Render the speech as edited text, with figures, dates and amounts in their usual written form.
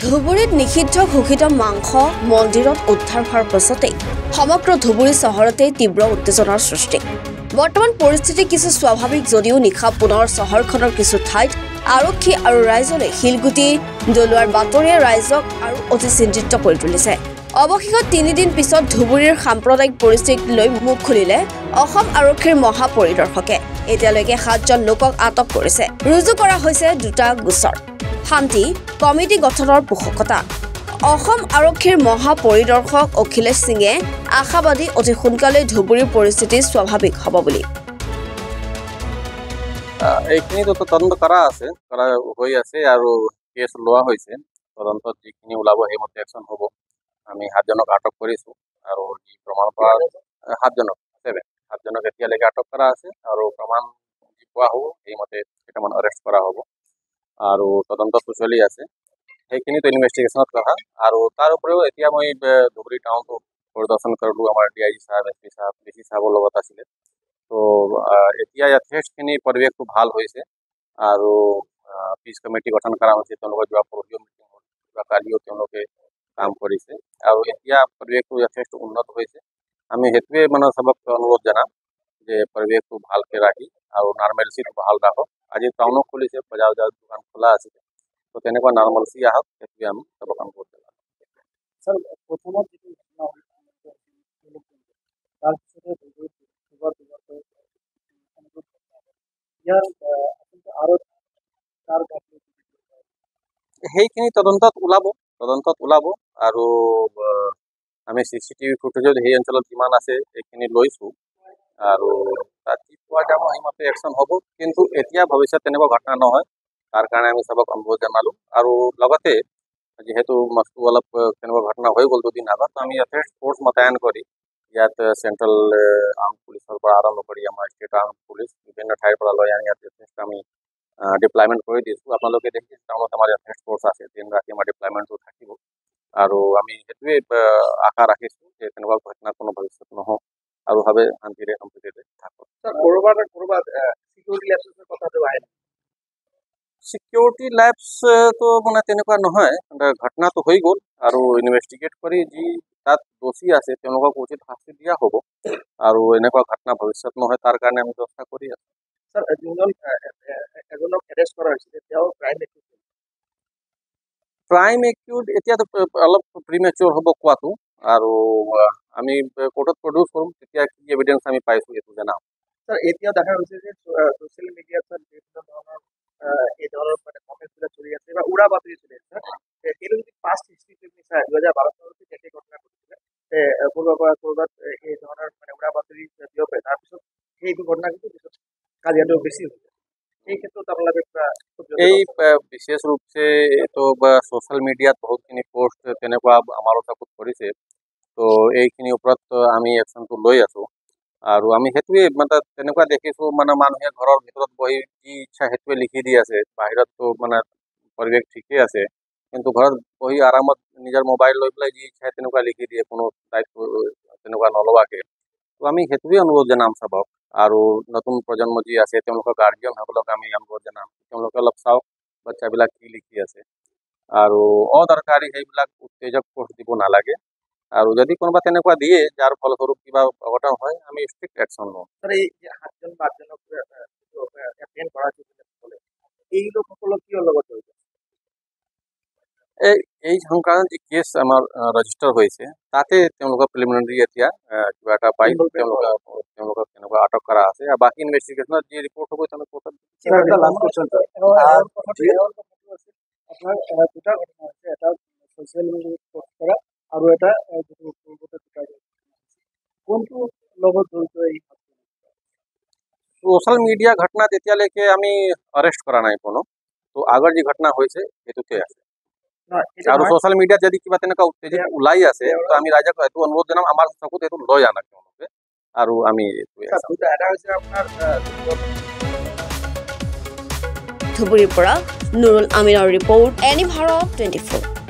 ধুবুৰীত নিষিদ্ধ ঘোষিত মাংস মন্দিৰত উদ্ধাৰ হোৱাৰ পাছতে সমগ্ৰ ধুবুৰী চহৰতে তীব্ৰ উত্তেজনাৰ সৃষ্টি। বৰ্তমান পৰিস্থিতি কিছু স্বাভাৱিক যদিও নিশা পুনৰ চহৰখনৰ কিছু ঠাইত আৰক্ষী আৰু ৰাইজলৈ শিলগুটি জ্বলোৱাৰ বাতৰিয়ে ৰাইজক আৰু অতি চিন্তিত কৰি তুলিছে। অৱশেষত 3 দিন পিছত ধুবুৰীৰ সাম্প্ৰদায়িক পৰিস্থিতিলৈ মুখ খুলিলে অসম আৰক্ষীৰ মহাপৰিদৰ্শকে। এতিয়ালৈকে 7জন লোকক আটক কৰিছে। ৰুজু কৰা হৈছে 2টা গোচৰ। শান্তি কমিটি গঠনৰ পোষকতা। অসম আৰক্ষীৰ মহাপৰিদৰ্শক অখিলেশ সিঙে আশাবাদী অতি সোনকালে ধুবুৰীৰ পৰিস্থিতি স্বাভাৱিক হ'ব বুলি। এইখিনি তদন্ত কৰা হৈ আছে আৰু কেছ লোৱা হৈছে। তদন্তত যিখিনি ওলাব সেইমতে একশ্যন হ'ব। আমি 7জনক আটক কৰিছোঁ আৰু যি প্ৰমাণ পোৱা 7জনক এতিয়ালৈকে আটক কৰা আছে আৰু প্ৰমাণ যি পোৱা হ'ব সেইমতে কেইটামান এৰেষ্ট কৰা হ'ব আৰু তদন্তটো চলি আছে। সেইখিনিতো ইনভেষ্টিগেশ্যনত কথা আৰু তাৰ উপৰিও এতিয়া মই ধুবুৰী টাউনটো পৰিদৰ্শন কৰিলোঁ। আমাৰ DIG সাহেব, SP সাহেব, DC সাহেবৰ লগত আছিলে। তো এতিয়া যথেষ্টখিনি পৰিৱেশটো ভাল হৈছে আৰু পিচ কমিটি গঠন কৰা হৈছে। তেওঁলোকৰ যোৱা পৰহিও মিটিং হ'ল, যোৱা কালিও তেওঁলোকে কাম কৰিছে আৰু এতিয়া পৰিৱেশটো যথেষ্ট উন্নত হৈছে। আমি সেইটোৱে চবক অনুৰোধ জনাম যে পৰিৱেশটো ভালকৈ ৰাখি আৰু নৰ্মেলচিটো ভাল ৰাখক। আজি টাউনো খুলিছে, বজাৰ দোকান খোলা আছিলে, তো তেনেকুৱা নৰ্মেলচি আহক, সেইটোৱে আমি চবক অনুৰোধ জনাম। স্যাৰ, প্ৰথমত যেটি সেইখিনি তদন্তত ওলাব আৰু আমি CCTV ফুটেজত সেই অঞ্চলত যিমান আছে সেইখিনি লৈছোঁ আৰু ৰাতিপুৱা যাব সেইমতে একশ্যন হ'ব। কিন্তু এতিয়া ভৱিষ্যত তেনেকুৱা ঘটনা নহয়, তাৰ কাৰণে আমি চবক অনুৰোধ জনালোঁ আৰু লগতে যিহেতু মাছটো অলপ তেনেকুৱা ঘটনা হৈ গ'ল 2 দিন আগত, আমি যথেষ্ট ফ'ৰ্চ মোতায়েন কৰি ইয়াত চেণ্ট্ৰেল আৰ্ম পুলিচৰ পৰা আৰম্ভ কৰি আমাৰ ষ্টেট আৰ্ম পুলিচ বিভিন্ন ঠাইৰ পৰা লৈ আনি ইয়াত যথেষ্ট আমি ডিপ্লয়মেণ্ট কৰি দিছোঁ। আপোনালোকে দেখিছে টাউনত আমাৰ যথেষ্ট ফ'ৰ্চ আছে, দিন ৰাতি আমাৰ ডিপ্লয়মেণ্টটো থাকিব আৰু আমি সেইটোৱে আশা ৰাখিছোঁ যে তেনেকুৱা ঘটনা কোনো ভৱিষ্যত নহওক আৰু শান্তিৰে সম্প্ৰীতিৰে থাকক। চিকিউৰিটি লেপছটো তেনেকুৱা নহয়, ঘটনাটো হৈ গ'ল আৰু ইনভেষ্টিগেট কৰি যি তাত দোষী আছে তেওঁলোকক উচিত শাস্তি দিয়া হ'ব আৰু এনেকুৱা ঘটনা ভৱিষ্যত নহয় তাৰ কাৰণে আমি চেষ্টা কৰি আছোঁ। ক্ৰাইম একিউড এতিয়াতো অলপ প্ৰিমেচিয়ৰ হ'ব কোৱাটো আৰু আমি কোৰ্টত প্ৰডিউচ কৰিম, তেতিয়া কি এভিডেঞ্চ আমি পাইছোঁ এইটো জনাম। স্যাৰ, এতিয়া দেখা গৈছে যে সোশ্যাল মিডিয়াত বিভিন্ন ধৰণৰ এই ধৰণৰ কমেণ্টবিলাক চলি আছে বা উৰা বাতৰি চলি আছে। এইটো যদি পাষ্ট হিষ্ট্ৰীটো চাই 2012 চনতো একে ঘটনা ঘটিছিলে। ক'ৰবাত এই ধৰণৰ উৰা বাতৰি বিয়পে, তাৰপিছত সেইটো ঘটনা কিন্তু পিছত কাজিয়াটো বেছি হৈছে। এই ক্ষেত্ৰত আপোনালোকে এই বিশেষ ৰূপে এইটো ছ'চিয়েল মিডিয়াত বহুতখিনি পোষ্ট তেনেকুৱা আমাৰো চকুত পৰিছে। তো এইখিনিৰ ওপৰত আমি একশ্যনটো লৈ আছোঁ আৰু আমি সেইটোৱে তেনেকুৱা দেখিছোঁ মানুহে ঘৰৰ ভিতৰত বহি যি ইচ্ছা সেইটোৱে লিখি দি আছে। বাহিৰততো পৰিৱেশ ঠিকেই আছে, কিন্তু ঘৰত বহি আৰামত নিজৰ মোবাইল লৈ পেলাই যি ইচ্ছা তেনেকুৱা লিখি দিয়ে, কোনো দায়িত্ব তেনেকুৱা নলোৱাকৈ। তো আমি সেইটোৱে অনুৰোধ জনাম চবক আৰু নতুন প্ৰজন্ম যি আছে তেওঁলোকৰ গাৰ্জিয়ানসকলক আমি অনুৰোধ জনাম তেওঁলোকে অলপ চাওক বাচ্চাবিলাক কি লিখি আছে আৰু অদৰকাৰী সেইবিলাক উত্তেজক পোষ্ট দিব নালাগে আৰু যদি কোনোবা তেনেকুৱা দিয়ে যাৰ ফলস্বৰূপ কিবা অঘটন হয় আমি ষ্ট্ৰিক্ট একশ্যন লওঁ। এই যে 7জন 5জনক এপ্ৰিয়েণ্ট কৰা এই লোকসকলক কিয় লগত জড়িত? এই সংক্ৰান্ত যি কেছ আমাৰ ৰেজিষ্টাৰ হৈছে তাতে তেওঁলোকৰ প্ৰিলিমিনাৰী এতিয়া কিবা এটা পাই তেওঁলোকক তেনেকুৱা আটক কৰা আছে আৰু বাকী ইনভেষ্টিগেশ্যনত যি ৰিপৰ্ট হ'ব তেওঁলোকে কোৰ্টত আপোনাৰ 2টা ঘটনা হৈছে, এটা ছ'চিয়েল মিডিয়াত পোষ্ট কৰা আৰু এটা কোনটো লগত জড়িত? এই সোশ্যাল মিডিয়া ঘটনাত এতিয়ালৈকে আমি অৰেষ্ট কৰা নাই কোনো, তো আগৰ যি ঘটনা হৈছে সেইটোতে আছে আৰু সোশ্যাল মিডিয়াত যদি কিবা তেনেকুৱা উত্তেজক ওলাই আছে তো আমি ৰাইজক এইটো অনুৰোধ জনাম আমাৰ চকুত এইটো লৈ আনক তেওঁলোকে আৰু আমি ধুবুৰীৰ পৰা নুৰুল আমিনৰ ৰিপৰ্ট, এনি ভাৰত 24।